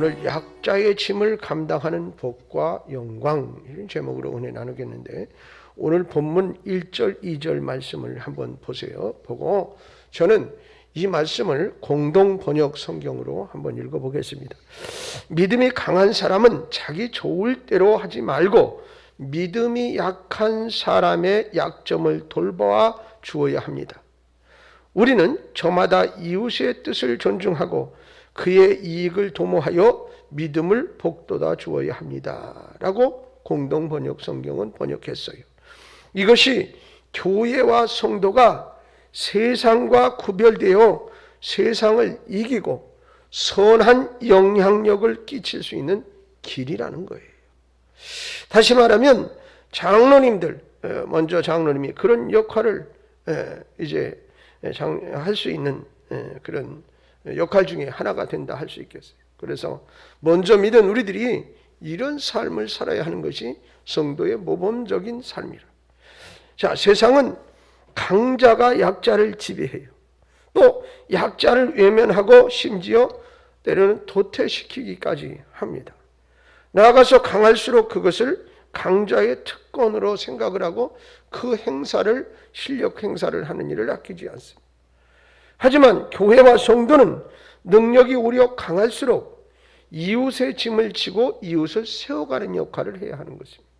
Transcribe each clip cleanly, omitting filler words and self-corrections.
오늘 약자의 짐을 감당하는 복과 영광, 이런 제목으로 은혜 나누겠는데, 오늘 본문 1절 2절 말씀을 한번 보세요. 보고 저는 이 말씀을 공동 번역 성경으로 한번 읽어보겠습니다. 믿음이 강한 사람은 자기 좋을 대로 하지 말고 믿음이 약한 사람의 약점을 돌보아 주어야 합니다. 우리는 저마다 이웃의 뜻을 존중하고 그의 이익을 도모하여 믿음을 복돋아 주어야 합니다. 라고 공동 번역 성경은 번역했어요. 이것이 교회와 성도가 세상과 구별되어 세상을 이기고 선한 영향력을 끼칠 수 있는 길이라는 거예요. 다시 말하면 장로님들, 먼저 장로님이 그런 역할을 이제 할 수 있는 그런 역할 중에 하나가 된다 할 수 있겠어요. 그래서 먼저 믿은 우리들이 이런 삶을 살아야 하는 것이 성도의 모범적인 삶이라. 자, 세상은 강자가 약자를 지배해요. 또 약자를 외면하고 심지어 때로는 도태시키기까지 합니다. 나아가서 강할수록 그것을 강자의 특권으로 생각을 하고 그 행사를, 실력 행사를 하는 일을 아끼지 않습니다. 하지만 교회와 성도는 능력이 오히려 강할수록 이웃의 짐을 지고 이웃을 세워가는 역할을 해야 하는 것입니다.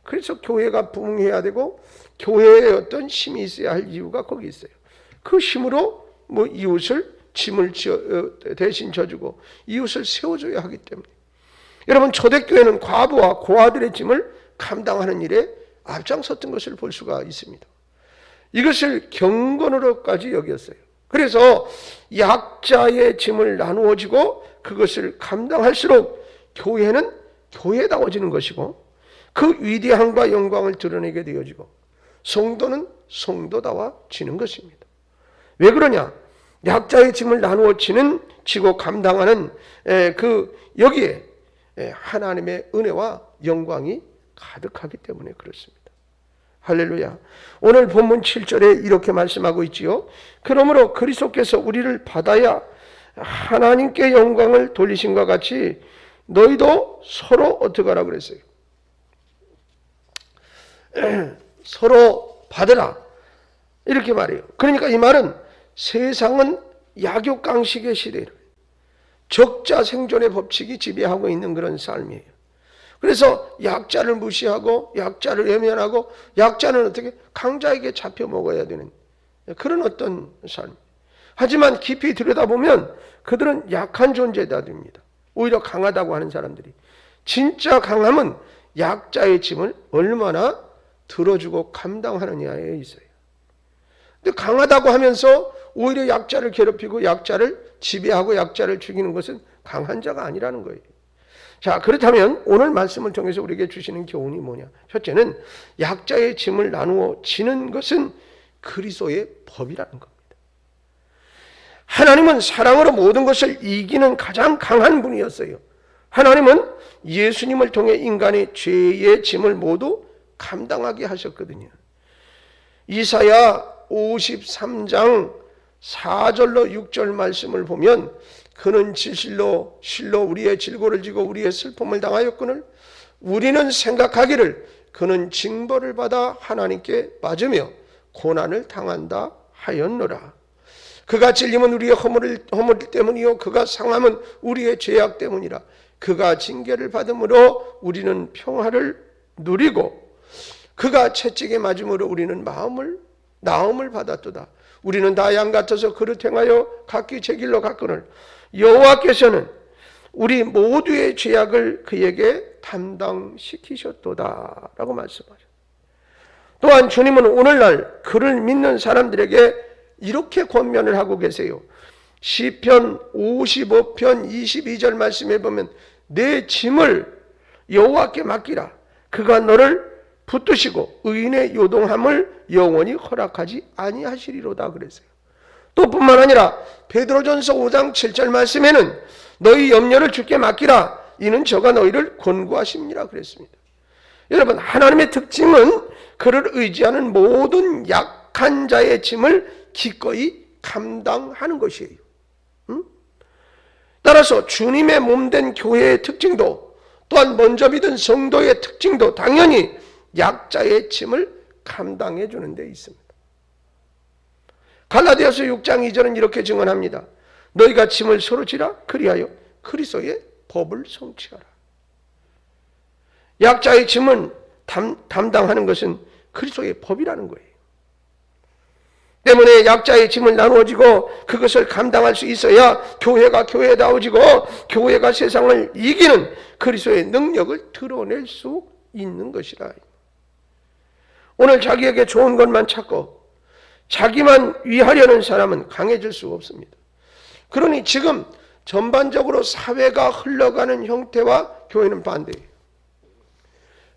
그래서 교회가 부흥해야 되고 교회에 어떤 힘이 있어야 할 이유가 거기 있어요. 그 힘으로 이웃을 짐을 대신 져주고 이웃을 세워줘야 하기 때문에. 여러분, 초대교회는 과부와 고아들의 짐을 감당하는 일에 앞장섰던 것을 볼 수가 있습니다. 이것을 경건으로까지 여겼어요. 그래서 약자의 짐을 나누어지고 그것을 감당할수록 교회는 교회다워지는 것이고 그 위대함과 영광을 드러내게 되어지고 성도는 성도다워지는 것입니다. 왜 그러냐? 약자의 짐을 나누어 지고 감당하는 여기에 하나님의 은혜와 영광이 가득하기 때문에 그렇습니다. 할렐루야. 오늘 본문 7절에 이렇게 말씀하고 있지요. 그러므로 그리스도께서 우리를 받아야 하나님께 영광을 돌리신과 같이 너희도 서로 어떻게 하라 그랬어요? 서로 받으라, 이렇게 말해요. 그러니까 이 말은 세상은 약육강식의 시대를 적자 생존의 법칙이 지배하고 있는 그런 삶이에요. 그래서 약자를 무시하고 약자를 외면하고 약자는 어떻게 강자에게 잡혀 먹어야 되는 그런 어떤 삶. 하지만 깊이 들여다보면 그들은 약한 존재들입니다. 오히려 강하다고 하는 사람들이. 진짜 강함은 약자의 짐을 얼마나 들어주고 감당하느냐에 있어요. 근데 강하다고 하면서 오히려 약자를 괴롭히고 약자를 지배하고 약자를 죽이는 것은 강한 자가 아니라는 거예요. 자, 그렇다면 오늘 말씀을 통해서 우리에게 주시는 교훈이 뭐냐? 첫째는 약자의 짐을 나누어 지는 것은 그리스도의 법이라는 겁니다. 하나님은 사랑으로 모든 것을 이기는 가장 강한 분이었어요. 하나님은 예수님을 통해 인간의 죄의 짐을 모두 감당하게 하셨거든요. 이사야 53장 4절로 6절 말씀을 보면 그는 실로 우리의 질고를 지고 우리의 슬픔을 당하였거늘 우리는 생각하기를 그는 징벌을 받아 하나님께 맞으며 고난을 당한다 하였노라. 그가 찔림은 우리의 허물 때문이요 그가 상함은 우리의 죄악 때문이라. 그가 징계를 받음으로 우리는 평화를 누리고 그가 채찍에 맞음으로 우리는 나음을 받았도다. 우리는 다 양 같아서 그릇 행하여 각기 제 길로 갔거늘 여호와께서는 우리 모두의 죄악을 그에게 담당시키셨도다 라고 말씀하셨어요. 또한 주님은 오늘날 그를 믿는 사람들에게 이렇게 권면을 하고 계세요. 시편 55편 22절 말씀에 보면 내 짐을 여호와께 맡기라. 그가 너를 붙드시고 의인의 요동함을 영원히 허락하지 아니하시리로다 그랬어요. 또 뿐만 아니라 베드로전서 5장 7절 말씀에는 너희 염려를 주께 맡기라. 이는 저가 너희를 권고하심이라 그랬습니다. 여러분, 하나님의 특징은 그를 의지하는 모든 약한 자의 짐을 기꺼이 감당하는 것이에요. 따라서 주님의 몸된 교회의 특징도 또한 먼저 믿은 성도의 특징도 당연히 약자의 짐을 감당해 주는 데 있습니다. 갈라디아서 6장 2절은 이렇게 증언합니다. 너희가 짐을 서로 지라 그리하여 그리스도의 법을 성취하라. 약자의 짐은 담당하는 것은 그리스도의 법이라는 거예요. 때문에 약자의 짐을 나누어지고 그것을 감당할 수 있어야 교회가 교회다워지고 교회가 세상을 이기는 그리스도의 능력을 드러낼 수 있는 것이라. 오늘 자기에게 좋은 것만 찾고 자기만 위하려는 사람은 강해질 수 없습니다. 그러니 지금 전반적으로 사회가 흘러가는 형태와 교회는 반대예요.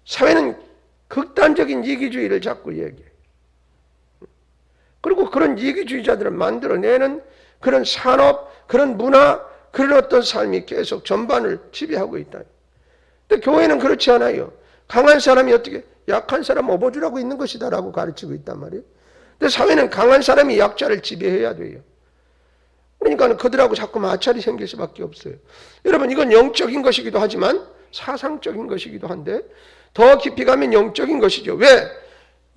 사회는 극단적인 이기주의를 자꾸 얘기해요. 그리고 그런 이기주의자들을 만들어내는 그런 산업, 그런 문화, 그런 어떤 삶이 계속 전반을 지배하고 있다. 근데 교회는 그렇지 않아요. 강한 사람이 어떻게 약한 사람 업어주라고 있는 것이다 라고 가르치고 있단 말이에요. 근데 사회는 강한 사람이 약자를 지배해야 돼요. 그러니까 그들하고 자꾸 마찰이 생길 수밖에 없어요. 여러분, 이건 영적인 것이기도 하지만 사상적인 것이기도 한데 더 깊이 가면 영적인 것이죠. 왜?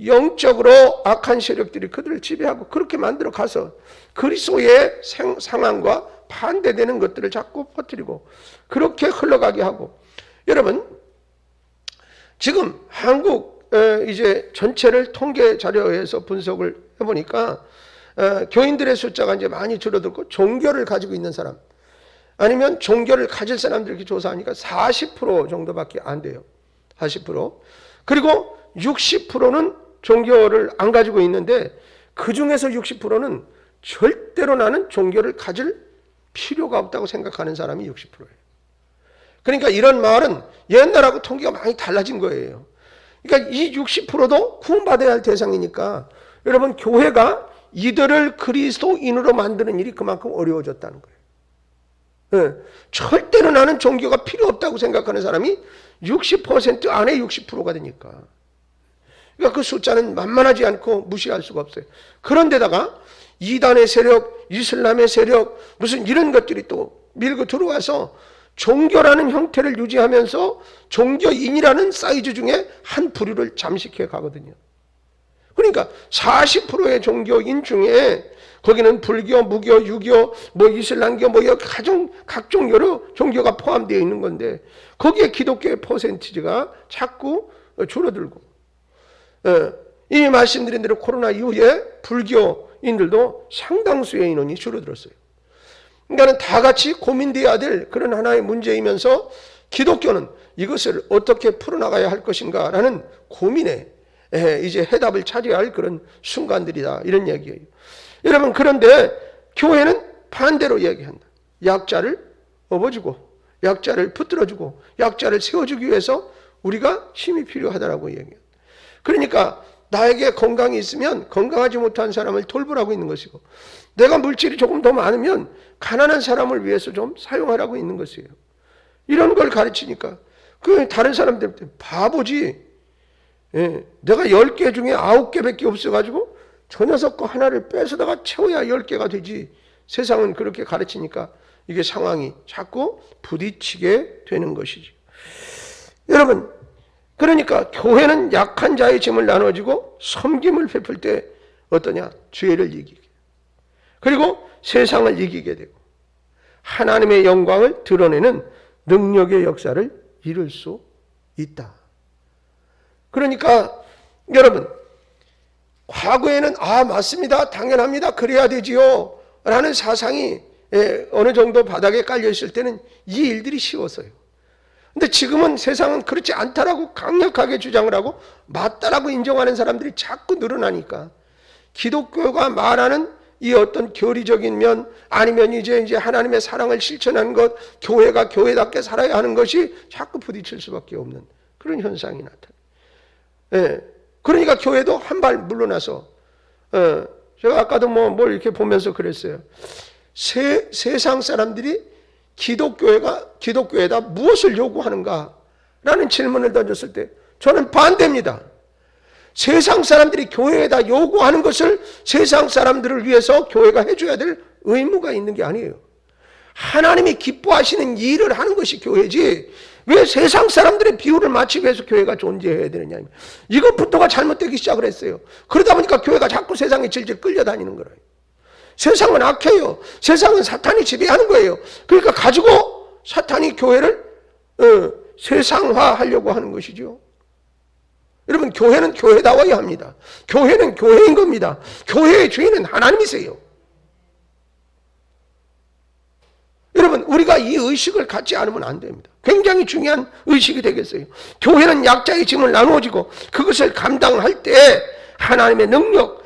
영적으로 악한 세력들이 그들을 지배하고 그렇게 만들어 가서 그리스도의 상황과 반대되는 것들을 자꾸 퍼뜨리고 그렇게 흘러가게 하고. 여러분, 지금 한국 이제 전체를 통계 자료에서 분석을 해보니까 교인들의 숫자가 이제 많이 줄어들고 종교를 가지고 있는 사람 아니면 종교를 가질 사람들 이렇게 조사하니까 40% 정도밖에 안 돼요. 40%. 그리고 60%는 종교를 안 가지고 있는데 그 중에서 60%는 절대로 나는 종교를 가질 필요가 없다고 생각하는 사람이 60%예요. 그러니까 이런 말은 옛날하고 통계가 많이 달라진 거예요. 그러니까 이 60%도 구원받아야 할 대상이니까 여러분, 교회가 이들을 그리스도인으로 만드는 일이 그만큼 어려워졌다는 거예요. 네. 절대로 나는 종교가 필요 없다고 생각하는 사람이 60% 안에 60%가 되니까. 그러니까 그 숫자는 만만하지 않고 무시할 수가 없어요. 그런데다가 이단의 세력, 이슬람의 세력, 무슨 이런 것들이 또 밀고 들어와서 종교라는 형태를 유지하면서 종교인이라는 사이즈 중에 한 부류를 잠식해 가거든요. 그러니까 40%의 종교인 중에 거기는 불교, 무교, 유교, 뭐 이슬람교, 뭐 각종 여러 종교가 포함되어 있는 건데 거기에 기독교의 퍼센티지가 자꾸 줄어들고, 이미 말씀드린 대로 코로나 이후에 불교인들도 상당수의 인원이 줄어들었어요. 그러니까 다 같이 고민되어야 될 그런 하나의 문제이면서 기독교는 이것을 어떻게 풀어나가야 할 것인가라는 고민에 이제 해답을 찾아야 할 그런 순간들이다, 이런 얘기예요. 여러분, 그런데 교회는 반대로 얘기한다. 약자를 업어주고 약자를 붙들어주고 약자를 세워주기 위해서 우리가 힘이 필요하다라고 얘기해요. 그러니까 나에게 건강이 있으면 건강하지 못한 사람을 돌보라고 있는 것이고, 내가 물질이 조금 더 많으면 가난한 사람을 위해서 좀 사용하라고 있는 것이에요. 이런 걸 가르치니까 그 다른 사람들한테 바보지, 내가 10개 중에 9개밖에 없어가지고 저 녀석 거 하나를 뺏어다가 채워야 10개가 되지, 세상은 그렇게 가르치니까 이게 상황이 자꾸 부딪히게 되는 것이죠. 여러분, 그러니까 교회는 약한 자의 짐을 나눠주고 섬김을 베풀 때 어떠냐? 죄를 이기게, 그리고 세상을 이기게 되고 하나님의 영광을 드러내는 능력의 역사를 이룰 수 있다. 그러니까 여러분, 과거에는 맞습니다, 당연합니다, 그래야 되지요 라는 사상이 어느 정도 바닥에 깔려 있을 때는 이 일들이 쉬웠어요. 근데 지금은 세상은 그렇지 않다라고 강력하게 주장을 하고 맞다라고 인정하는 사람들이 자꾸 늘어나니까 기독교가 말하는 이 어떤 교리적인 면, 아니면 이제 하나님의 사랑을 실천하는 것, 교회가 교회답게 살아야 하는 것이 자꾸 부딪힐 수밖에 없는 그런 현상이 나타나요. 그러니까 교회도 한 발 물러나서, 제가 아까도 뭘 이렇게 보면서 그랬어요. 세상 사람들이 기독교에다 무엇을 요구하는가라는 질문을 던졌을 때 저는 반대입니다. 세상 사람들이 교회에다 요구하는 것을 세상 사람들을 위해서 교회가 해줘야 될 의무가 있는 게 아니에요. 하나님이 기뻐하시는 일을 하는 것이 교회지 왜 세상 사람들의 비율을 맞추기 위해서 교회가 존재해야 되느냐. 이것부터가 잘못되기 시작을 했어요. 그러다 보니까 교회가 자꾸 세상에 질질 끌려다니는 거예요. 세상은 악해요. 세상은 사탄이 지배하는 거예요. 그러니까 가지고 사탄이 교회를 세상화하려고 하는 것이죠. 여러분, 교회는 교회다워야 합니다. 교회는 교회인 겁니다. 교회의 주인은 하나님이세요. 여러분, 우리가 이 의식을 갖지 않으면 안 됩니다. 굉장히 중요한 의식이 되겠어요. 교회는 약자의 짐을 나누어지고 그것을 감당할 때 하나님의 능력,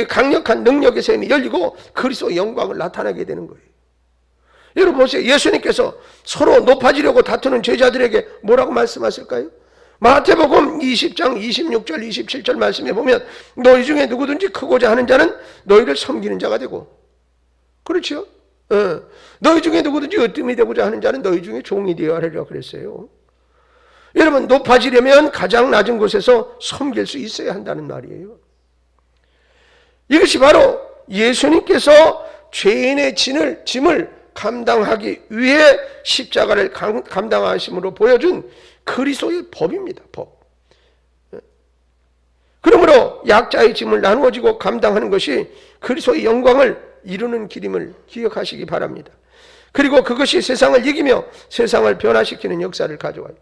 강력한 능력의 샘이 열리고 그리스도의 영광을 나타나게 되는 거예요. 여러분 보세요. 예수님께서 서로 높아지려고 다투는 제자들에게 뭐라고 말씀하실까요? 마태복음 20장 26절 27절 말씀에 보면 너희 중에 누구든지 크고자 하는 자는 너희를 섬기는 자가 되고, 그렇죠? 너희 중에 누구든지 으뜸이 되고자 하는 자는 너희 중에 종이 되어야 하리라 그랬어요. 여러분, 높아지려면 가장 낮은 곳에서 섬길 수 있어야 한다는 말이에요. 이것이 바로 예수님께서 죄인의 짐을 감당하기 위해 십자가를 감당하심으로 보여준 그리스도의 법입니다. 법. 그러므로 약자의 짐을 나누어지고 감당하는 것이 그리스도의 영광을 이루는 길임을 기억하시기 바랍니다. 그리고 그것이 세상을 이기며 세상을 변화시키는 역사를 가져와요.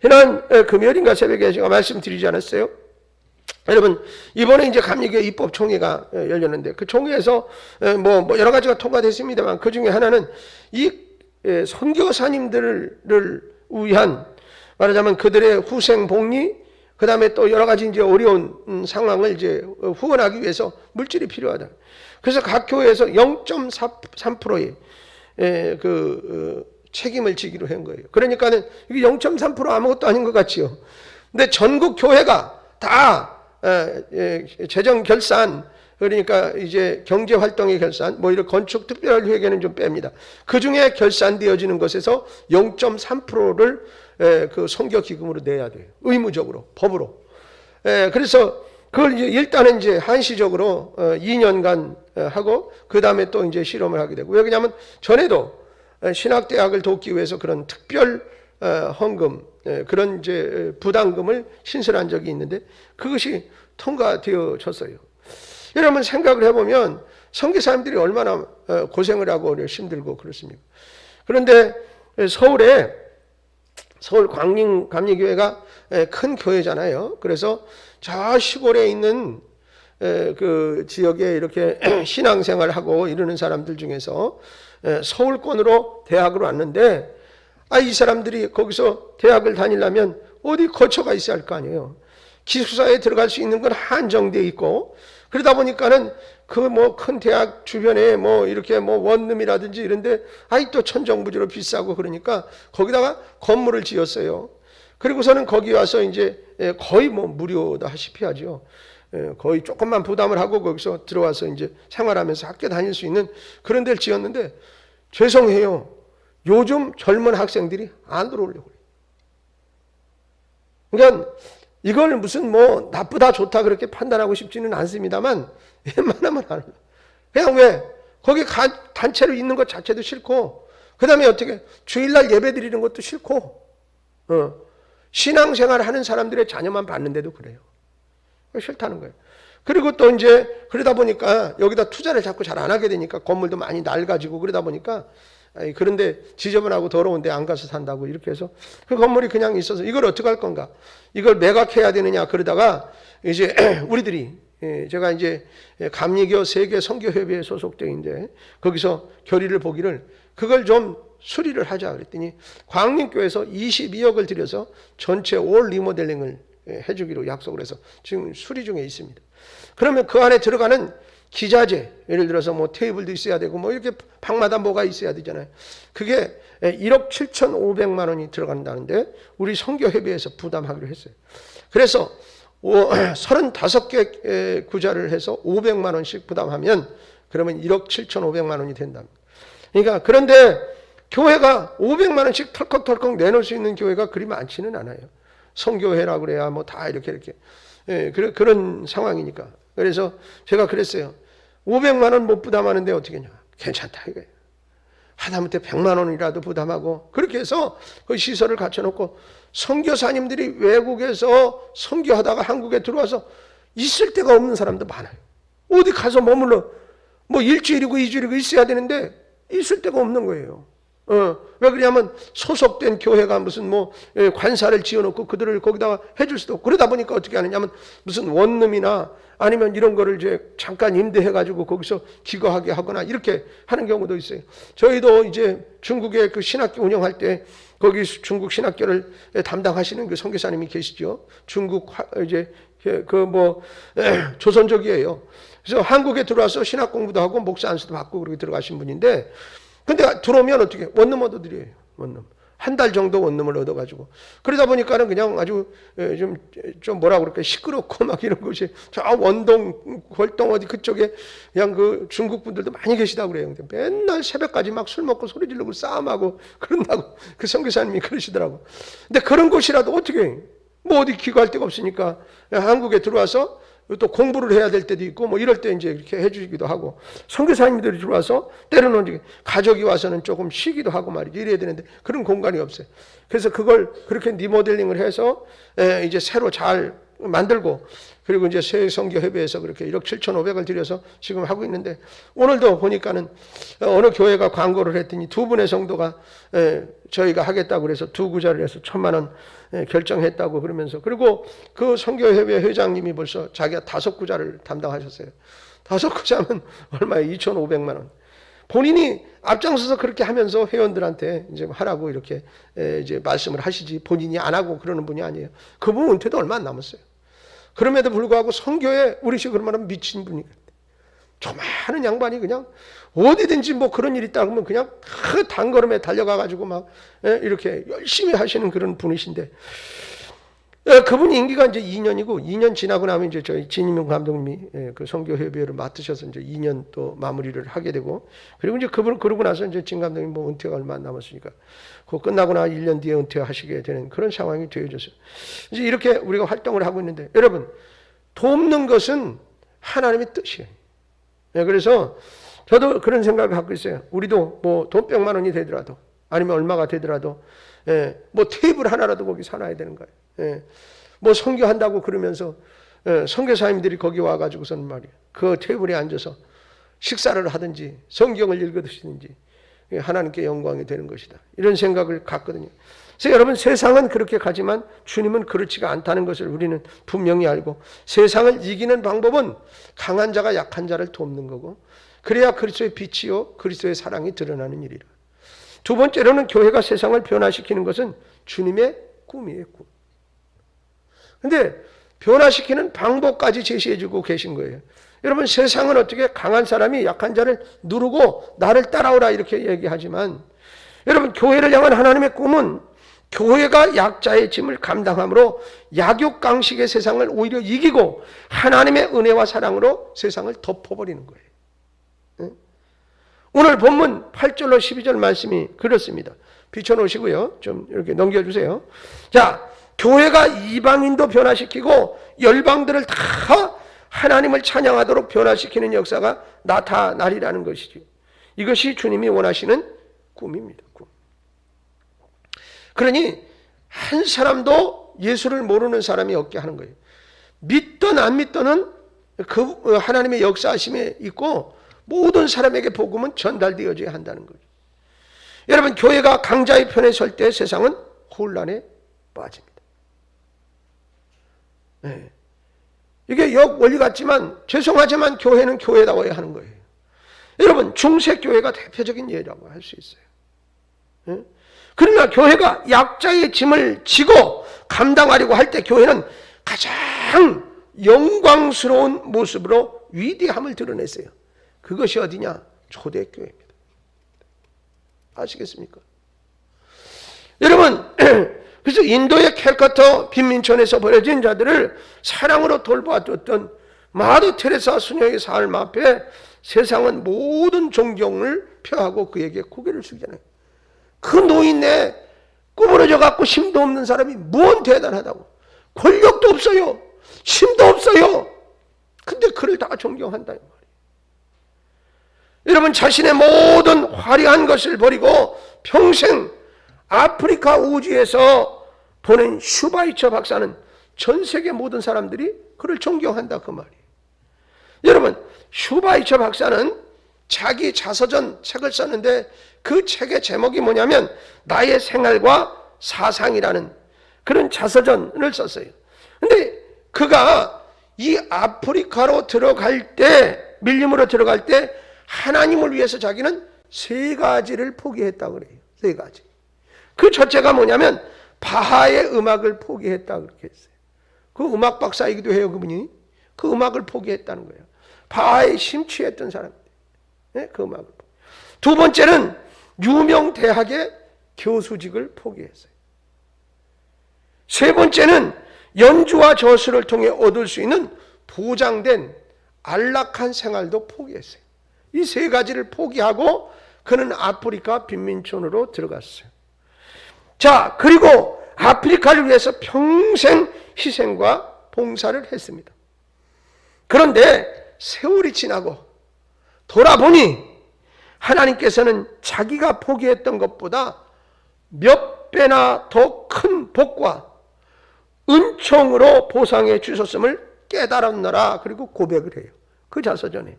지난 금요일인가 새벽에 제가 말씀드리지 않았어요? 여러분, 이번에 이제 감리교 입법총회가 열렸는데 그 총회에서 뭐 여러 가지가 통과됐습니다만 그 중에 하나는 이 선교사님들을 위한, 말하자면 그들의 후생 복리, 그 다음에 또 여러 가지 이제 어려운 상황을 이제 후원하기 위해서 물질이 필요하다. 그래서 각 교회에서 0.3%의 책임을 지기로 한 거예요. 그러니까는 이게 0.3% 아무것도 아닌 것 같지요. 근데 전국 교회가 다 재정 결산, 그러니까 이제 경제 활동의 결산, 뭐 이런 건축 특별회계는 좀 뺍니다. 그 중에 결산되어지는 것에서 0.3%를 그 선교 기금으로 내야 돼요. 의무적으로, 법으로. 그래서 그걸 이제 일단은 이제 한시적으로 2년간 하고 그 다음에 또 이제 실험을 하게 되고, 왜 그러냐면 전에도 신학대학을 돕기 위해서 그런 특별 헌금, 그런 이제 부담금을 신설한 적이 있는데 그것이 통과되어졌어요. 여러분 생각을 해보면 선교사님들이 얼마나 고생을 하고 힘들고 그렇습니까? 그런데 서울 광림 감리교회가 큰 교회잖아요. 그래서 저 시골에 있는 그 지역에 이렇게 신앙생활을 하고 이러는 사람들 중에서 서울권으로 대학을 왔는데, 이 사람들이 거기서 대학을 다니려면 어디 거처가 있어야 할 거 아니에요. 기숙사에 들어갈 수 있는 건 한정되어 있고, 그러다 보니까는 그 뭐 큰 대학 주변에 뭐 이렇게 뭐 원룸이라든지 이런데 또 천정부지로 비싸고 그러니까 거기다가 건물을 지었어요. 그리고서는 거기 와서 이제 거의 뭐 무료다시피 하죠. 거의 조금만 부담을 하고 거기서 들어와서 이제 생활하면서 학교 다닐 수 있는 그런 데를 지었는데, 죄송해요. 요즘 젊은 학생들이 안 들어오려고 해요. 그러니까 이걸 무슨 뭐 나쁘다 좋다 그렇게 판단하고 싶지는 않습니다만 웬만하면 안 해요. 그냥 왜? 거기 단체로 있는 것 자체도 싫고, 그 다음에 어떻게 주일날 예배 드리는 것도 싫고, 신앙생활 하는 사람들의 자녀만 봤는데도 그래요. 싫다는 거예요. 그리고 또 이제 그러다 보니까 여기다 투자를 자꾸 잘 안 하게 되니까 건물도 많이 낡아지고 그러다 보니까, 그런데 지저분하고 더러운데 안 가서 산다고 이렇게 해서 그 건물이 그냥 있어서 이걸 어떻게 할 건가? 이걸 매각해야 되느냐? 그러다가 이제 우리들이, 제가 이제 감리교 세계 선교협의회에 소속되어 있는데 거기서 결의를 보기를 그걸 좀 수리를 하자 그랬더니 광림교에서 22억을 들여서 전체 올 리모델링을 해주기로 약속을 해서 지금 수리 중에 있습니다. 그러면 그 안에 들어가는 기자재, 예를 들어서 뭐 테이블도 있어야 되고 뭐 이렇게 방마다 뭐가 있어야 되잖아요. 그게 1억 7,500만 원이 들어간다는데 우리 선교협의회에서 부담하기로 했어요. 그래서 35개 구자를 해서 500만 원씩 부담하면 그러면 1억 7,500만 원이 된답니다. 그러니까 그런데 교회가 500만 원씩 털컥털컥 내놓을 수 있는 교회가 그리 많지는 않아요. 선교회라고 그래야 뭐 다 이렇게 그런 상황이니까. 그래서 제가 그랬어요. 500만 원 못 부담하는데 어떻게 하냐. 괜찮다 이거예요. 하다못해 100만 원이라도 부담하고 그렇게 해서 그 시설을 갖춰놓고 선교사님들이 외국에서 선교하다가 한국에 들어와서 있을 데가 없는 사람도 많아요. 어디 가서 머물러 뭐 일주일이고 2주일이고 있어야 되는데 있을 데가 없는 거예요. 왜 그러냐면 소속된 교회가 무슨 뭐 관사를 지어놓고 그들을 거기다가 해줄 수도 없고 그러다 보니까 어떻게 하느냐면 무슨 원룸이나 아니면 이런 거를 이제 잠깐 임대해가지고 거기서 기거하게 하거나 이렇게 하는 경우도 있어요. 저희도 이제 중국에 그 신학교 운영할 때 거기 중국 신학교를 담당하시는 그 선교사님이 계시죠. 중국 이제 그 뭐 조선족이에요. 그래서 한국에 들어와서 신학 공부도 하고 목사 안수도 받고 그렇게 들어가신 분인데 근데 들어오면 어떻게 원룸 얻어드려요. 원룸. 한 달 정도 원룸을 얻어가지고 그러다 보니까는 그냥 아주 좀 뭐라 그럴까 시끄럽고 막 이런 것이 저 원동 골동 어디 그쪽에 그냥 그 중국 분들도 많이 계시다고 그래요. 근데 맨날 새벽까지 막 술 먹고 소리 지르고 싸움하고 그런다고 그 선교사님이 그러시더라고. 근데 그런 곳이라도 어떻게 뭐 어디 기거할 데가 없으니까 한국에 들어와서 또 공부를 해야 될 때도 있고 뭐 이럴 때 이제 이렇게 해주기도 하고 선교사님들이 들어와서 때로는 가족이 와서는 조금 쉬기도 하고 말이죠. 이래야 되는데 그런 공간이 없어요. 그래서 그걸 그렇게 리모델링을 해서 이제 새로 잘 만들고 그리고 이제 세성교협의회에서 그렇게 1억 7,500을 들여서 지금 하고 있는데 오늘도 보니까는 어느 교회가 광고를 했더니 두 분의 성도가 저희가 하겠다고 그래서 두 구자를 해서 1,000만 원 결정했다고 그러면서 그리고 그 성교협의회 회장님이 벌써 자기가 5구자를 담당하셨어요. 5구자면 얼마에 2,500만 원. 본인이 앞장서서 그렇게 하면서 회원들한테 이제 하라고 이렇게 이제 말씀을 하시지 본인이 안 하고 그러는 분이 아니에요. 그분 은퇴도 얼마 안 남았어요. 그럼에도 불구하고 선교에 우리식 그런 말하면 미친 분이 저 많은 양반이 그냥 어디든지 뭐 그런 일이 있다 그러면 그냥 그 단걸음에 달려가가지고 막 이렇게 열심히 하시는 그런 분이신데 그분이 임기가 이제 2년이고 2년 지나고 나면 이제 저희 진임용 감독님이 그 선교협의회를 맡으셔서 이제 2년 또 마무리를 하게 되고 그리고 이제 그분 그러고 나서 이제 진 감독님 뭐 은퇴가 얼마 안 남았으니까 그거 끝나고 나 1년 뒤에 은퇴하시게 되는 그런 상황이 되어졌어요. 이제 이렇게 우리가 활동을 하고 있는데 여러분 돕는 것은 하나님의 뜻이에요. 그래서 저도 그런 생각을 갖고 있어요. 우리도 뭐 돈 100만 원이 되더라도 아니면 얼마가 되더라도 뭐 테이블 하나라도 거기 사놔야 되는 거예요. 뭐 선교한다고 그러면서 선교사님들이 거기 와가지고서는 말이에요. 그 테이블에 앉아서 식사를 하든지 성경을 읽어드시든지 하나님께 영광이 되는 것이다. 이런 생각을 갖거든요. 그래서 여러분 세상은 그렇게 가지만 주님은 그렇지가 않다는 것을 우리는 분명히 알고 세상을 이기는 방법은 강한 자가 약한 자를 돕는 거고 그래야 그리스도의 빛이요 그리스도의 사랑이 드러나는 일이라. 두 번째로는 교회가 세상을 변화시키는 것은 주님의 꿈이에요. 꿈. 근데 변화시키는 방법까지 제시해주고 계신 거예요. 여러분 세상은 어떻게 강한 사람이 약한 자를 누르고 나를 따라오라 이렇게 얘기하지만 여러분 교회를 향한 하나님의 꿈은 교회가 약자의 짐을 감당함으로 약육강식의 세상을 오히려 이기고 하나님의 은혜와 사랑으로 세상을 덮어버리는 거예요. 오늘 본문 8절로 12절 말씀이 그렇습니다. 비춰놓으시고요. 좀 이렇게 넘겨주세요. 자, 교회가 이방인도 변화시키고 열방들을 다 하나님을 찬양하도록 변화시키는 역사가 나타나리라는 것이죠. 이것이 주님이 원하시는 꿈입니다. 꿈. 그러니 한 사람도 예수를 모르는 사람이 없게 하는 거예요. 믿든 안 믿든은 그 하나님의 역사하심에 있고 모든 사람에게 복음은 전달되어져야 한다는 거죠. 여러분 교회가 강자의 편에 설 때 세상은 혼란에 빠집니다. 네. 이게 역원리 같지만 죄송하지만 교회는 교회다워야 하는 거예요. 여러분 중세교회가 대표적인 예라고 할 수 있어요. 네? 그러나 교회가 약자의 짐을 지고 감당하려고 할 때 교회는 가장 영광스러운 모습으로 위대함을 드러냈어요. 그것이 어디냐? 초대교회입니다. 아시겠습니까? 여러분 그래서 인도의 캘커타 빈민촌에서 버려진 자들을 사랑으로 돌봐줬던 마더 테레사 수녀의 삶 앞에 세상은 모든 존경을 표하고 그에게 고개를 숙이잖아요. 그 노인네 구부러져 갖고 힘도 없는 사람이 뭔 대단하다고. 권력도 없어요. 힘도 없어요. 근데 그를 다 존경한다. 여러분 자신의 모든 화려한 것을 버리고 평생 아프리카 우주에서 보낸 슈바이처 박사는 전 세계 모든 사람들이 그를 존경한다 그 말이에요. 여러분 슈바이처 박사는 자기 자서전 책을 썼는데 그 책의 제목이 뭐냐면 나의 생활과 사상이라는 그런 자서전을 썼어요. 근데 그가 이 아프리카로 들어갈 때, 밀림으로 들어갈 때 하나님을 위해서 자기는 3가지를 포기했다고 그래요. 3가지. 그 첫째가 뭐냐면 바하의 음악을 포기했다 그렇게 했어요. 그 음악 박사이기도 해요, 그분이. 그 음악을 포기했다는 거예요. 바하에 심취했던 사람들. 네? 그 음악을. 두 번째는 유명 대학의 교수직을 포기했어요. 세 번째는 연주와 저수를 통해 얻을 수 있는 보장된 안락한 생활도 포기했어요. 이 3가지를 포기하고 그는 아프리카 빈민촌으로 들어갔어요. 자, 그리고 아프리카를 위해서 평생 희생과 봉사를 했습니다. 그런데 세월이 지나고 돌아보니 하나님께서는 자기가 포기했던 것보다 몇 배나 더 큰 복과 은총으로 보상해 주셨음을 깨달았노라. 그리고 고백을 해요. 그 자서전에.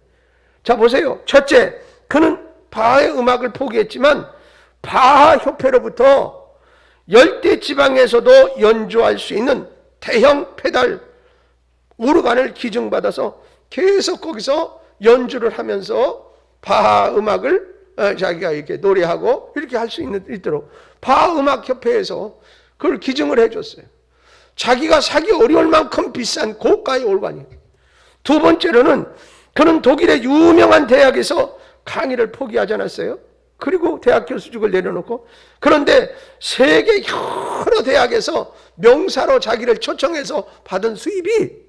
자 보세요. 첫째, 그는 바하의 음악을 포기했지만 바하 협회로부터 열대 지방에서도 연주할 수 있는 대형 페달 오르간을 기증받아서 계속 거기서 연주를 하면서 바하 음악을 자기가 이렇게 노래하고 이렇게 할 수 있도록 바하 음악 협회에서 그걸 기증을 해줬어요. 자기가 사기 어려울 만큼 비싼 고가의 올간이에요. 두 번째로는 그는 독일의 유명한 대학에서 강의를 포기하지 않았어요. 그리고 대학 교수직을 내려놓고, 그런데 세계 여러 대학에서 명사로 자기를 초청해서 받은 수입이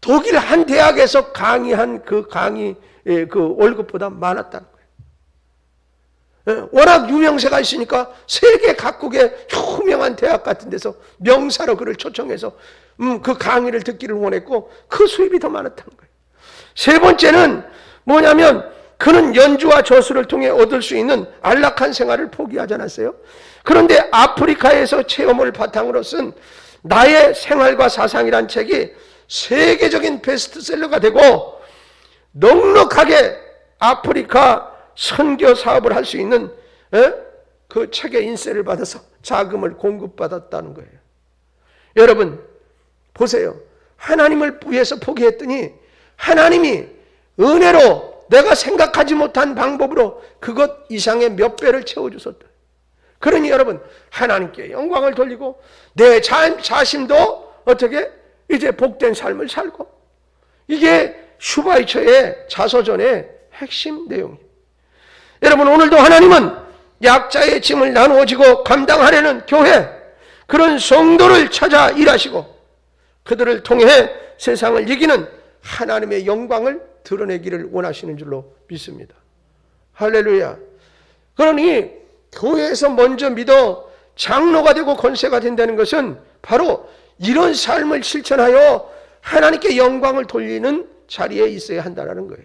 독일 한 대학에서 강의한 그 강의 그 월급보다 많았다는 거예요. 워낙 유명세가 있으니까 세계 각국의 유명한 대학 같은 데서 명사로 그를 초청해서 그 강의를 듣기를 원했고 그 수입이 더 많았다는 거예요. 세 번째는 뭐냐면 그는 연주와 저수를 통해 얻을 수 있는 안락한 생활을 포기하지 않았어요. 그런데 아프리카에서 체험을 바탕으로 쓴 나의 생활과 사상이란 책이 세계적인 베스트셀러가 되고 넉넉하게 아프리카 선교 사업을 할 수 있는 그 책의 인쇄를 받아서 자금을 공급받았다는 거예요. 여러분 보세요. 하나님을 위해서 포기했더니 하나님이 은혜로 내가 생각하지 못한 방법으로 그것 이상의 몇 배를 채워주셨다. 그러니 여러분 하나님께 영광을 돌리고 내 자신도 어떻게 이제 복된 삶을 살고, 이게 슈바이처의 자서전의 핵심 내용이에요. 여러분 오늘도 하나님은 약자의 짐을 나누어지고 감당하려는 교회, 그런 성도를 찾아 일하시고 그들을 통해 세상을 이기는 하나님의 영광을 드러내기를 원하시는 줄로 믿습니다. 할렐루야. 그러니 교회에서 먼저 믿어 장로가 되고 권세가 된다는 것은 바로 이런 삶을 실천하여 하나님께 영광을 돌리는 자리에 있어야 한다는 거예요.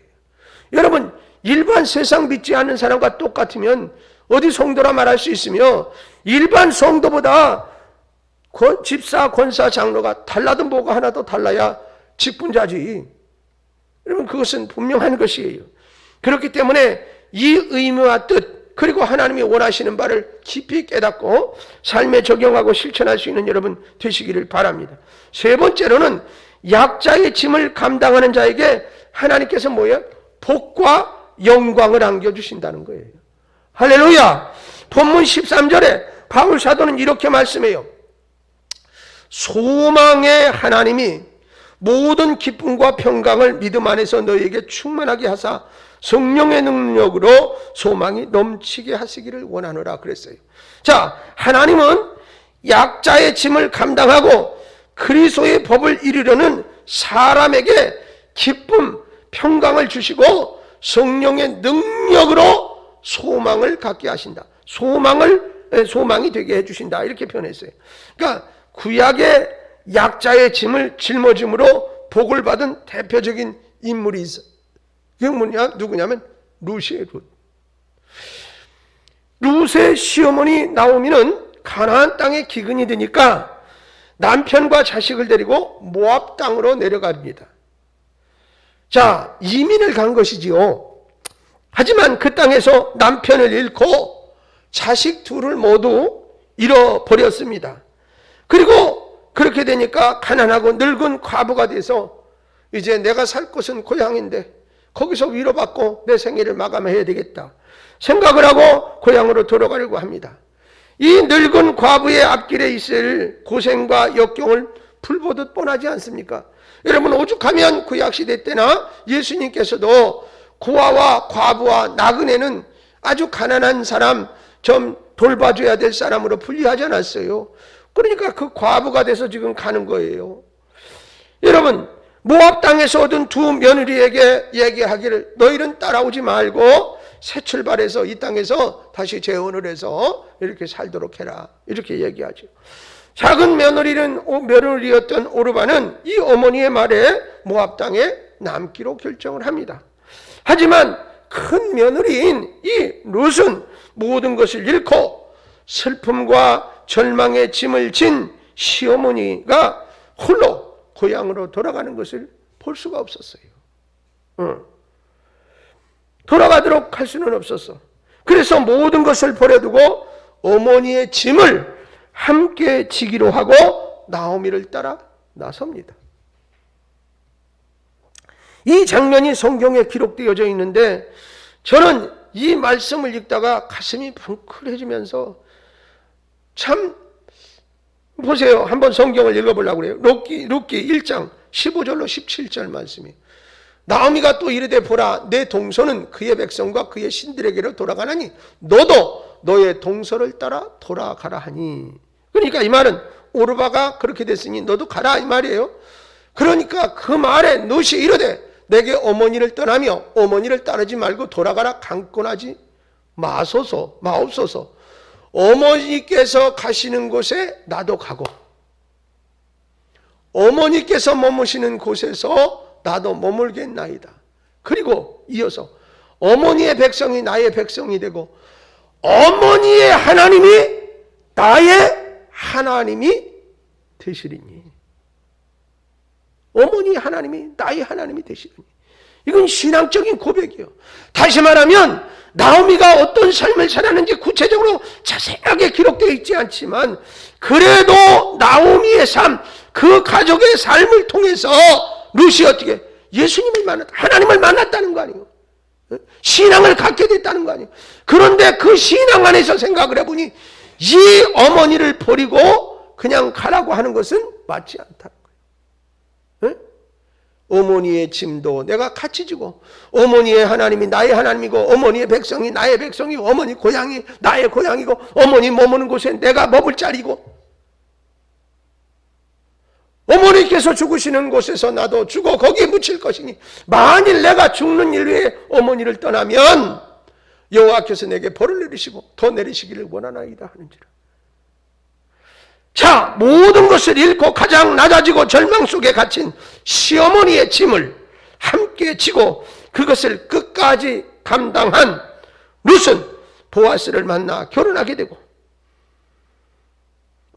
여러분 일반 세상 믿지 않는 사람과 똑같으면 어디 성도라 말할 수 있으며, 일반 성도보다 집사, 권사, 장로가 달라도 뭐가 하나 더 달라야 직분자지. 여러분 그것은 분명한 것이에요. 그렇기 때문에 이 의무와 뜻, 그리고 하나님이 원하시는 바를 깊이 깨닫고 삶에 적용하고 실천할 수 있는 여러분 되시기를 바랍니다. 세 번째로는 약자의 짐을 감당하는 자에게 하나님께서 뭐예요? 복과 영광을 안겨주신다는 거예요. 할렐루야. 본문 13절에 바울 사도는 이렇게 말씀해요. 소망의 하나님이 모든 기쁨과 평강을 믿음 안에서 너희에게 충만하게 하사 성령의 능력으로 소망이 넘치게 하시기를 원하노라 그랬어요. 자, 하나님은 약자의 짐을 감당하고 그리스도의 법을 이루려는 사람에게 기쁨, 평강을 주시고 성령의 능력으로 소망을 갖게 하신다. 소망이 되게 해주신다. 이렇게 표현했어요. 그러니까 구약의 약자의 짐을 짊어짐으로 복을 받은 대표적인 인물이 있어요. 그게 누구냐면 룻이에요. 룻의 시어머니 나오미는 가나안 땅에 기근이 되니까 남편과 자식을 데리고 모압 땅으로 내려갑니다. 자, 이민을 간 것이지요. 하지만 그 땅에서 남편을 잃고 자식 둘을 모두 잃어버렸습니다. 그리고 그렇게 되니까 가난하고 늙은 과부가 돼서 이제 내가 살 곳은 고향인데 거기서 위로받고 내 생애를 마감해야 되겠다 생각을 하고 고향으로 돌아가려고 합니다. 이 늙은 과부의 앞길에 있을 고생과 역경을 불보듯 뻔하지 않습니까? 여러분, 오죽하면 구약시대 때나 예수님께서도 고아와 과부와 나그네는 아주 가난한 사람, 좀 돌봐줘야 될 사람으로 분리하지 않았어요. 그러니까 그 과부가 돼서 지금 가는 거예요. 여러분, 모압 땅에서 얻은 두 며느리에게 얘기하기를 너희는 따라오지 말고 새 출발해서 이 땅에서 다시 재혼을 해서 이렇게 살도록 해라, 이렇게 얘기하죠. 작은 며느리였던 오르바는 이 어머니의 말에 모압 땅에 남기로 결정을 합니다. 하지만 큰 며느리인 이 룻은 모든 것을 잃고 슬픔과 절망의 짐을 진 시어머니가 홀로 고향으로 돌아가는 것을 볼 수가 없었어요. 돌아가도록 할 수는 없었어. 그래서 모든 것을 버려두고 어머니의 짐을 함께 지기로 하고 나오미를 따라 나섭니다. 이 장면이 성경에 기록되어져 있는데 저는 이 말씀을 읽다가 가슴이 뭉클해지면서 참, 보세요. 한번 성경을 읽어보려고 그래요. 룻기 1장 15절로 17절 말씀이. 나오미가 또 이르되 보라, 내 동서는 그의 백성과 그의 신들에게로 돌아가나니 너도 너의 동서를 따라 돌아가라 하니. 그러니까 이 말은 오르바가 그렇게 됐으니 너도 가라, 이 말이에요. 그러니까 그 말에 룻이 이르되 내게 어머니를 떠나며 어머니를 따르지 말고 돌아가라 강권하지 마옵소서. 어머니께서 가시는 곳에 나도 가고 어머니께서 머무시는 곳에서 나도 머물겠나이다. 그리고 이어서 어머니의 백성이 나의 백성이 되고 어머니의 하나님이 나의 하나님이 되시리니. 어머니 하나님이 나의 하나님이 되시리니. 이건 신앙적인 고백이에요. 다시 말하면 나오미가 어떤 삶을 살았는지 구체적으로 자세하게 기록되어 있지 않지만 그래도 나오미의 삶, 그 가족의 삶을 통해서 룻이 어떻게 예수님을 만났다, 하나님을 만났다는 거 아니에요. 신앙을 갖게 됐다는 거 아니에요. 그런데 그 신앙 안에서 생각을 해보니 이 어머니를 버리고 그냥 가라고 하는 것은 맞지 않다는 거예요. 어머니의 짐도 내가 같이 지고 어머니의 하나님이 나의 하나님이고 어머니의 백성이 나의 백성이고 어머니 고향이 나의 고향이고 어머니 머무는 곳에 내가 머물 자리고 어머니께서 죽으시는 곳에서 나도 죽어 거기에 묻힐 것이니 만일 내가 죽는 일 위에 어머니를 떠나면 여호와께서 내게 벌을 내리시고 더 내리시기를 원하나이다 하는지라. 자, 모든 것을 잃고 가장 낮아지고 절망 속에 갇힌 시어머니의 짐을 함께 지고 그것을 끝까지 감당한 룻은 보아스를 만나 결혼하게 되고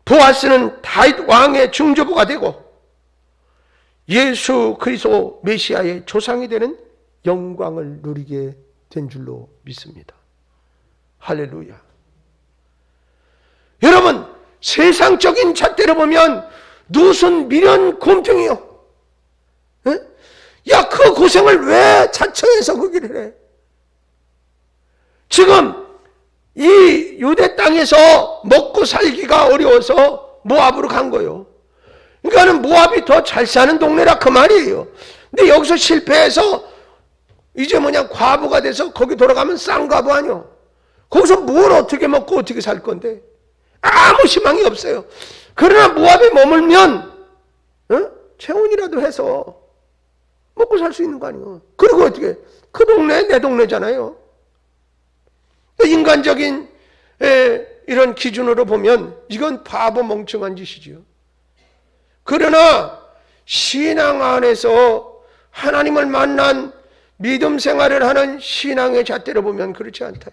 보아스는 다윗 왕의 중조부가 되고 예수 그리스도 메시아의 조상이 되는 영광을 누리게 된 줄로 믿습니다. 할렐루야. 여러분, 세상적인 잣대로 보면 룻은 미련 곰탱이요. 야, 그 고생을 왜 자처해서 그 길을 해? 지금 이 유대 땅에서 먹고 살기가 어려워서 모압으로 간 거예요. 그러니까는 모압이 더 잘 사는 동네라 그 말이에요. 근데 여기서 실패해서 이제 과부가 돼서 거기 돌아가면 쌍과부 아니요. 거기서 뭘 어떻게 먹고 어떻게 살 건데? 아무 희망이 없어요. 그러나 모압에 머물면 재혼이라도 해서 먹고 살 수 있는 거 아니에요. 그리고 어떻게 그 동네 내 동네잖아요. 인간적인 이런 기준으로 보면 이건 바보 멍청한 짓이지요. 그러나 신앙 안에서 하나님을 만난 믿음 생활을 하는 신앙의 잣대로 보면 그렇지 않다.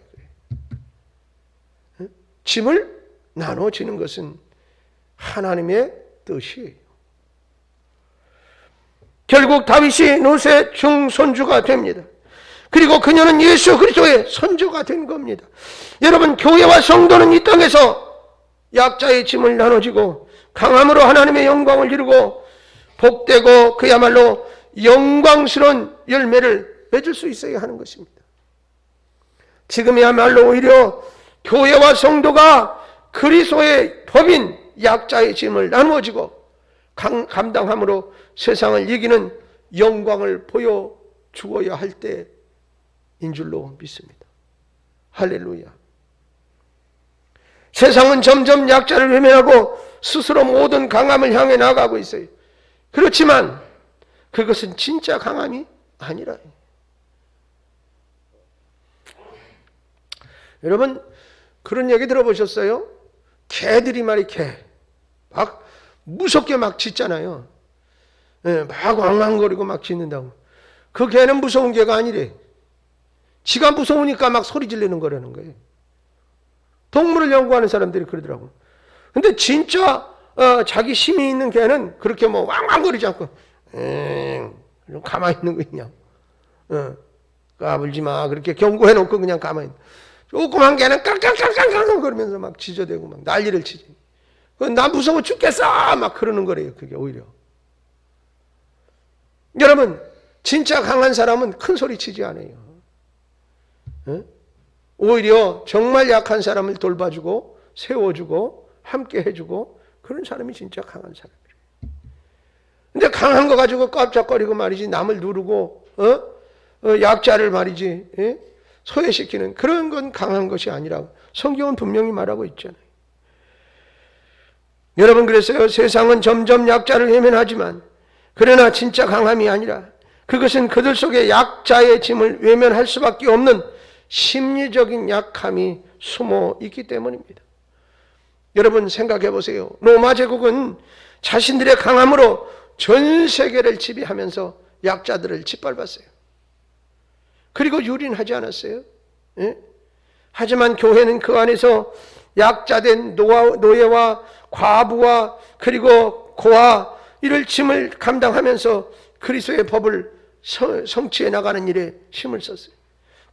짐을 나눠지는 것은 하나님의 뜻이에요. 결국 다윗이 롯의 중손주가 됩니다. 그리고 그녀는 예수 그리스도의 손주가 된 겁니다. 여러분, 교회와 성도는 이 땅에서 약자의 짐을 나눠지고 강함으로 하나님의 영광을 이루고 복되고 그야말로 영광스러운 열매를 맺을 수 있어야 하는 것입니다. 지금이야말로 오히려 교회와 성도가 그리스도의 법인 약자의 짐을 나누어지고 감당함으로 세상을 이기는 영광을 보여주어야 할 때인 줄로 믿습니다. 할렐루야. 세상은 점점 약자를 외면하고 스스로 모든 강함을 향해 나아가고 있어요. 그렇지만 그것은 진짜 강함이 아니라. 여러분, 그런 얘기 들어보셨어요? 개들이 개 막 무섭게 막 짖잖아요. 막 왕왕거리고 막 짖는다고. 그 개는 무서운 개가 아니래. 지가 무서우니까 막 소리 지르는 거라는 거예요. 동물을 연구하는 사람들이 그러더라고. 근데 진짜 자기 힘이 있는 개는 그렇게 뭐 왕왕거리지 않고 좀 가만히 있는 거 그냥. 까불지 마. 그렇게 경고해놓고 그냥 가만히 있는. 조그만 개는 깡깡깡깡깡 거리면서 막 짖어대고 막 난리를 치지. 나 무서워 죽겠어! 막 그러는 거래요. 그게 오히려. 여러분, 진짜 강한 사람은 큰 소리 치지 않아요. 오히려 정말 약한 사람을 돌봐주고 세워주고 함께 해주고 그런 사람이 진짜 강한 사람이에요. 근데 강한 거 가지고 깜짝거리고 말이지 남을 누르고 약자를 말이지 소외시키는 그런 건 강한 것이 아니라고 성경은 분명히 말하고 있잖아요. 여러분, 그랬어요. 세상은 점점 약자를 외면하지만 그러나 진짜 강함이 아니라 그것은 그들 속에 약자의 짐을 외면할 수밖에 없는 심리적인 약함이 숨어 있기 때문입니다. 여러분, 생각해 보세요. 로마 제국은 자신들의 강함으로 전 세계를 지배하면서 약자들을 짓밟았어요. 그리고 유린하지 않았어요. 하지만 교회는 그 안에서 약자된 노예와 과부와 그리고 고아 이를 짐을 감당하면서 그리스도의 법을 성취해 나가는 일에 힘을 썼어요.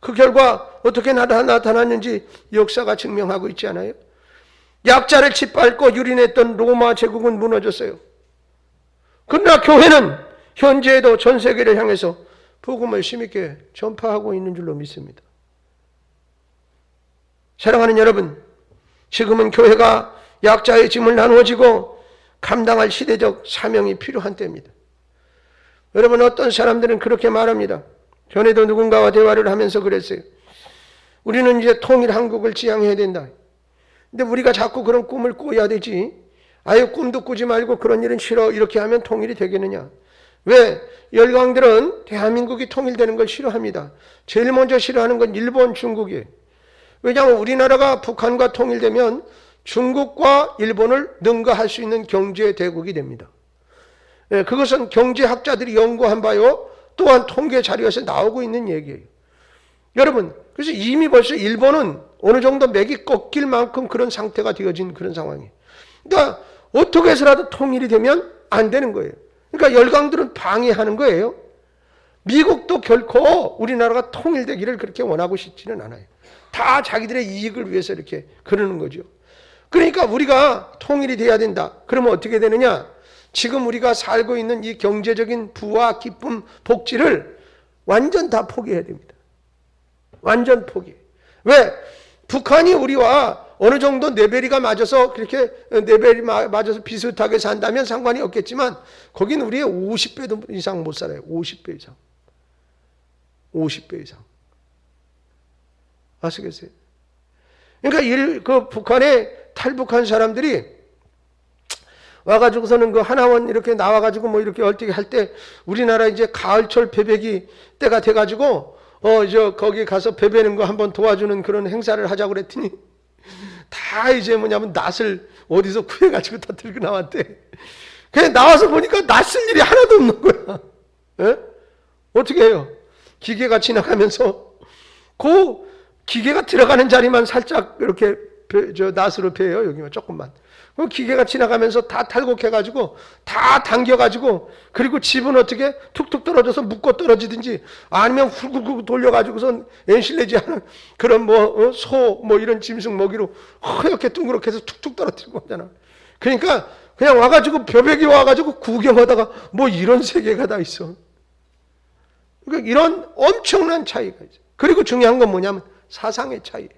그 결과 어떻게 나타났는지 역사가 증명하고 있지 않아요? 약자를 짓밟고 유린했던 로마 제국은 무너졌어요. 그러나 교회는 현재에도 전 세계를 향해서 복음을 힘있게 전파하고 있는 줄로 믿습니다. 사랑하는 여러분, 지금은 교회가 약자의 짐을 나누어지고 감당할 시대적 사명이 필요한 때입니다. 여러분, 어떤 사람들은 그렇게 말합니다. 전에도 누군가와 대화를 하면서 그랬어요. 우리는 이제 통일 한국을 지향해야 된다. 근데 우리가 자꾸 그런 꿈을 꿔야 되지. 아예 꿈도 꾸지 말고 그런 일은 싫어. 이렇게 하면 통일이 되겠느냐. 왜? 열강들은 대한민국이 통일되는 걸 싫어합니다. 제일 먼저 싫어하는 건 일본, 중국이에요. 왜냐하면 우리나라가 북한과 통일되면 중국과 일본을 능가할 수 있는 경제 대국이 됩니다. 그것은 경제학자들이 연구한 바요. 또한 통계 자료에서 나오고 있는 얘기예요. 여러분, 그래서 이미 벌써 일본은 어느 정도 맥이 꺾일 만큼 그런 상태가 되어진 그런 상황이에요. 그러니까 어떻게 해서라도 통일이 되면 안 되는 거예요. 그러니까 열강들은 방해하는 거예요. 미국도 결코 우리나라가 통일되기를 그렇게 원하고 싶지는 않아요. 다 자기들의 이익을 위해서 이렇게 그러는 거죠. 그러니까 우리가 통일이 돼야 된다. 그러면 어떻게 되느냐? 지금 우리가 살고 있는 이 경제적인 부와 기쁨, 복지를 완전 다 포기해야 됩니다. 완전 포기. 왜? 북한이 우리와 어느 정도 레벨이가 맞아서 그렇게 레벨이 맞아서 비슷하게 산다면 상관이 없겠지만 거긴 우리의 50배 이상 못 살아요. 50배 이상. 50배 이상. 아시겠어요? 그러니까 그 북한에 탈북한 사람들이 와가지고서는 그 하나원 이렇게 나와가지고 뭐 이렇게 얼뛰기 할 때 우리나라 이제 가을철 배배기 때가 돼가지고 거기 가서 배배는 거 한번 도와주는 그런 행사를 하자고 그랬더니 다 이제 뭐냐면 낫을 어디서 구해가지고 다 들고 나왔대. 그냥 나와서 보니까 낫 쓸 일이 하나도 없는 거야. 에? 어떻게 해요? 기계가 지나가면서 그 기계가 들어가는 자리만 살짝 이렇게 낫으로 베요. 여기만 조금만. 그 기계가 지나가면서 다 탈곡해가지고 다 당겨가지고, 그리고 집은 어떻게 툭툭 떨어져서 묶고 떨어지든지 아니면 훌훌훌 돌려가지고선 엔실내지 않은 그런 소 이런 짐승 먹이로 허옇게 둥그렇게 해서 툭툭 떨어뜨리고 하잖아. 그러니까 그냥 와가지고 벼베기 와가지고 구경하다가 이런 세계가 다 있어. 그러니까 이런 엄청난 차이가 있어. 그리고 중요한 건 뭐냐면 사상의 차이예요.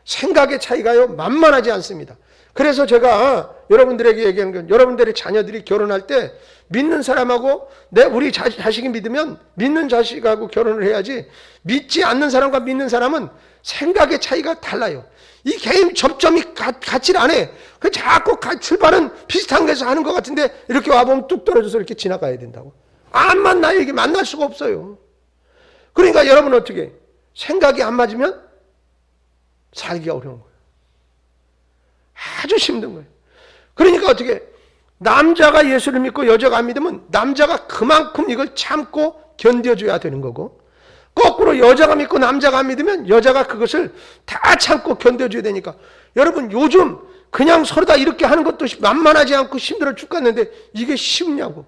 생각의 차이가요 만만하지 않습니다. 그래서 제가 여러분들에게 얘기하는 건, 여러분들의 자녀들이 결혼할 때 믿는 사람하고 우리 자식이 믿으면 믿는 자식하고 결혼을 해야지, 믿지 않는 사람과 믿는 사람은 생각의 차이가 달라요. 이 개인 접점이 같질 않아. 그 자꾸 출발은 비슷한 데서 하는 것 같은데 이렇게 와보면 뚝 떨어져서 이렇게 지나가야 된다고. 안 만나요. 이게 만날 수가 없어요. 그러니까 여러분 어떻게 생각이 안 맞으면 살기가 어려운 거예요. 아주 힘든 거예요. 그러니까 어떻게 남자가 예수를 믿고 여자가 안 믿으면 남자가 그만큼 이걸 참고 견뎌줘야 되는 거고, 거꾸로 여자가 믿고 남자가 안 믿으면 여자가 그것을 다 참고 견뎌줘야 되니까, 여러분 요즘 그냥 서로 다 이렇게 하는 것도 만만하지 않고 힘들어 죽겠는데 이게 쉽냐고.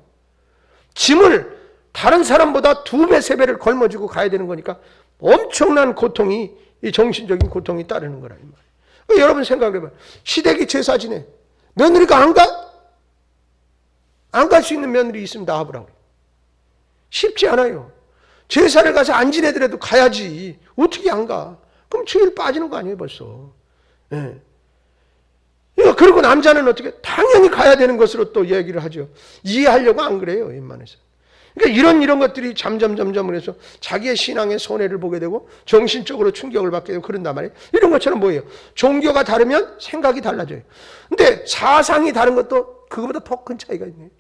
짐을 다른 사람보다 2배, 3배를 걸머쥐고 가야 되는 거니까 엄청난 고통이, 이 정신적인 고통이 따르는 거라 이 말이에요. 여러분 생각해봐요. 시댁이 제사 지내. 며느리가 안 가? 안 갈 수 있는 며느리 있으면 나와보라고. 쉽지 않아요. 제사를 가서 안 지내더라도 가야지. 어떻게 안 가? 그럼 주일 빠지는 거 아니에요 벌써. 예. 그리고 남자는 어떻게? 당연히 가야 되는 것으로 또 얘기를 하죠. 이해하려고 안 그래요 웬만해서. 그러니까 이런 것들이 점점 그래서 자기의 신앙에 손해를 보게 되고 정신적으로 충격을 받게 되고 그런단 말이에요. 이런 것처럼 뭐예요? 종교가 다르면 생각이 달라져요. 근데 사상이 다른 것도 그거보다 더 큰 차이가 있네요.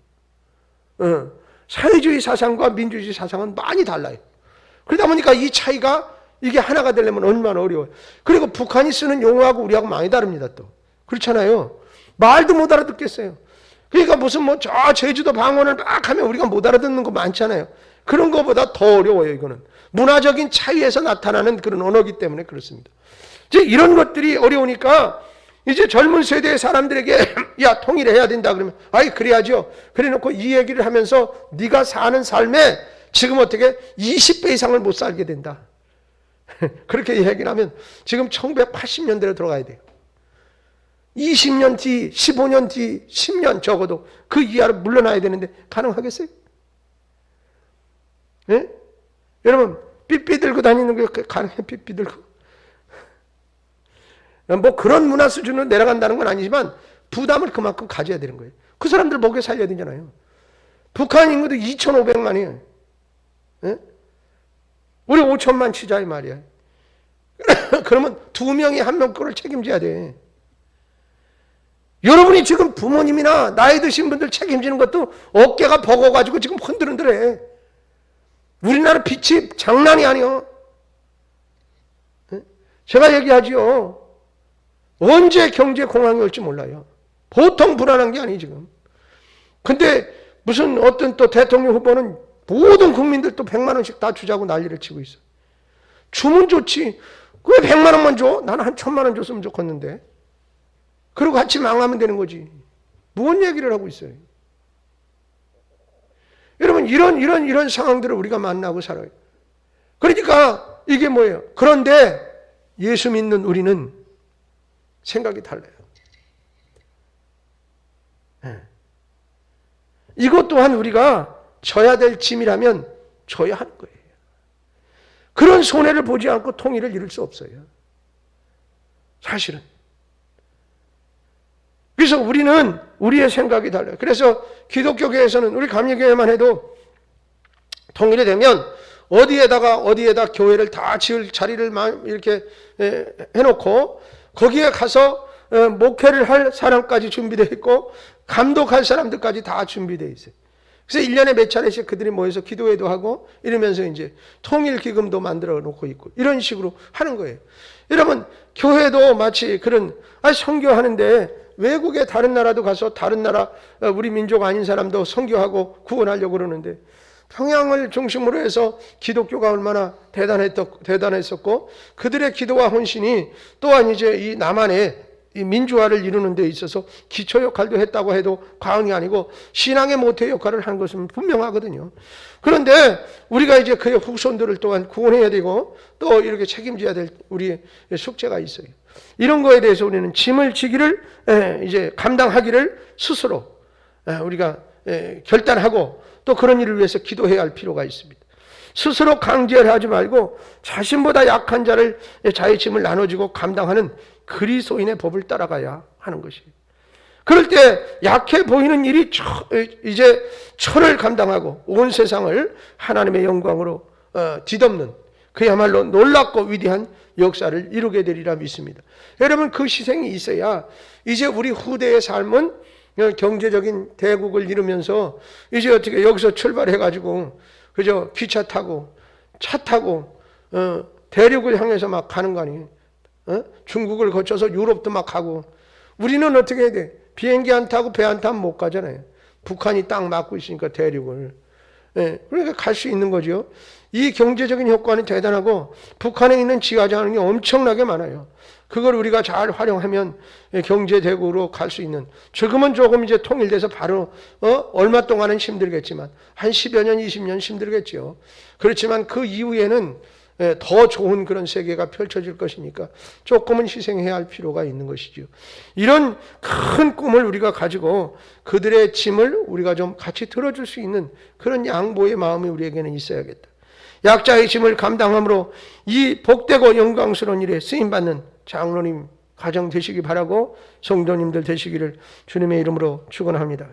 사회주의 사상과 민주주의 사상은 많이 달라요. 그러다 보니까 이 차이가 이게 하나가 되려면 얼마나 어려워요. 그리고 북한이 쓰는 용어하고 우리하고 많이 다릅니다 또. 그렇잖아요. 말도 못 알아듣겠어요. 그러니까 무슨 저 제주도 방언을 막 하면 우리가 못 알아듣는 거 많잖아요. 그런 것보다 더 어려워요 이거는. 문화적인 차이에서 나타나는 그런 언어기 때문에 그렇습니다. 이제 이런 것들이 어려우니까 이제 젊은 세대의 사람들에게 야 통일해야 된다 그러면 아이 그래야죠. 그래 놓고 이 얘기를 하면서 네가 사는 삶에 지금 어떻게 20배 이상을 못 살게 된다. 그렇게 얘기를 하면 지금 1980년대로 들어가야 돼요. 20년 뒤, 15년 뒤, 10년 적어도 그 이하로 물러나야 되는데 가능하겠어요? 예? 여러분 삐삐 들고 다니는 게 가능해? 삐삐 들고 그런 문화 수준으로 내려간다는 건 아니지만 부담을 그만큼 가져야 되는 거예요. 그 사람들 먹여 살려야 되잖아요. 북한 인구도 2,500만이에요. 예? 우리 5천만 치자 이 말이야. 그러면 2명이 1명 거를 책임져야 돼. 여러분이 지금 부모님이나 나이 드신 분들 책임지는 것도 어깨가 버거가지고 지금 흔들흔들해. 우리나라 빚이 장난이 아니요. 제가 얘기하지요. 언제 경제 공황이 올지 몰라요. 보통 불안한 게 아니에요 지금. 근데 무슨 어떤 또 대통령 후보는 모든 국민들 또 100만 원씩 다 주자고 난리를 치고 있어. 주면 좋지. 왜 100만 원만 줘? 나는 한 1,000만 원 줬으면 좋겠는데. 그리고 같이 망하면 되는 거지. 무슨 얘기를 하고 있어요? 여러분 이런 상황들을 우리가 만나고 살아요. 그러니까 이게 뭐예요? 그런데 예수 믿는 우리는 생각이 달라요. 네. 이것 또한 우리가 져야 될 짐이라면 져야 하는 거예요. 그런 손해를 보지 않고 통일을 이룰 수 없어요. 사실은. 그래서 우리는 우리의 생각이 달라요. 그래서 기독교계에서는 우리 감리교회만 해도 통일이 되면 어디에다 교회를 다 지을 자리를 이렇게 해놓고 거기에 가서 목회를 할 사람까지 준비되어 있고 감독할 사람들까지 다 준비되어 있어요. 그래서 1년에 몇 차례씩 그들이 모여서 기도회도 하고 이러면서 이제 통일기금도 만들어 놓고 있고 이런 식으로 하는 거예요. 여러분 교회도 마치 그런 선교하는데 외국에 다른 나라도 가서 다른 나라 우리 민족 아닌 사람도 선교하고 구원하려고 그러는데 평양을 중심으로 해서 기독교가 얼마나 대단했었고 그들의 기도와 헌신이 또한 이제 이 남한의 이 민주화를 이루는 데 있어서 기초 역할도 했다고 해도 과언이 아니고 신앙의 모태 역할을 한 것은 분명하거든요. 그런데 우리가 이제 그의 후손들을 또한 구원해야 되고 또 이렇게 책임져야 될 우리의 숙제가 있어요. 이런 거에 대해서 우리는 짐을 지기를 이제 감당하기를 스스로 우리가 결단하고 또 그런 일을 위해서 기도해야 할 필요가 있습니다. 스스로 강제하지 말고 자신보다 약한 자를 자의 짐을 나눠주고 감당하는 그리스도인의 법을 따라가야 하는 것이에요. 그럴 때 약해 보이는 일이 이제 천을 감당하고 온 세상을 하나님의 영광으로 뒤덮는 그야말로 놀랍고 위대한 역사를 이루게 되리라 믿습니다. 여러분, 그 희생이 있어야 이제 우리 후대의 삶은 경제적인 대국을 이루면서 이제 어떻게 여기서 출발해가지고 그저 기차 타고 차 타고 대륙을 향해서 막 가는 거 아니에요? 중국을 거쳐서 유럽도 막 가고 우리는 어떻게 해야 돼? 비행기 안 타고 배 안 타면 못 가잖아요. 북한이 딱 막고 있으니까 대륙을. 그러니까 갈 수 있는 거죠. 이 경제적인 효과는 대단하고 북한에 있는 지하자원이 엄청나게 많아요. 그걸 우리가 잘 활용하면 경제대국으로 갈 수 있는, 지금은 조금 이제 통일돼서 바로 얼마 동안은 힘들겠지만 한 10여 년 20년 힘들겠죠. 그렇지만 그 이후에는 더 좋은 그런 세계가 펼쳐질 것이니까 조금은 희생해야 할 필요가 있는 것이죠. 이런 큰 꿈을 우리가 가지고 그들의 짐을 우리가 좀 같이 들어줄 수 있는 그런 양보의 마음이 우리에게는 있어야겠다. 약자의 짐을 감당함으로 이 복되고 영광스러운 일에 쓰임받는 장로님 가정 되시기 바라고 성도님들 되시기를 주님의 이름으로 축원합니다.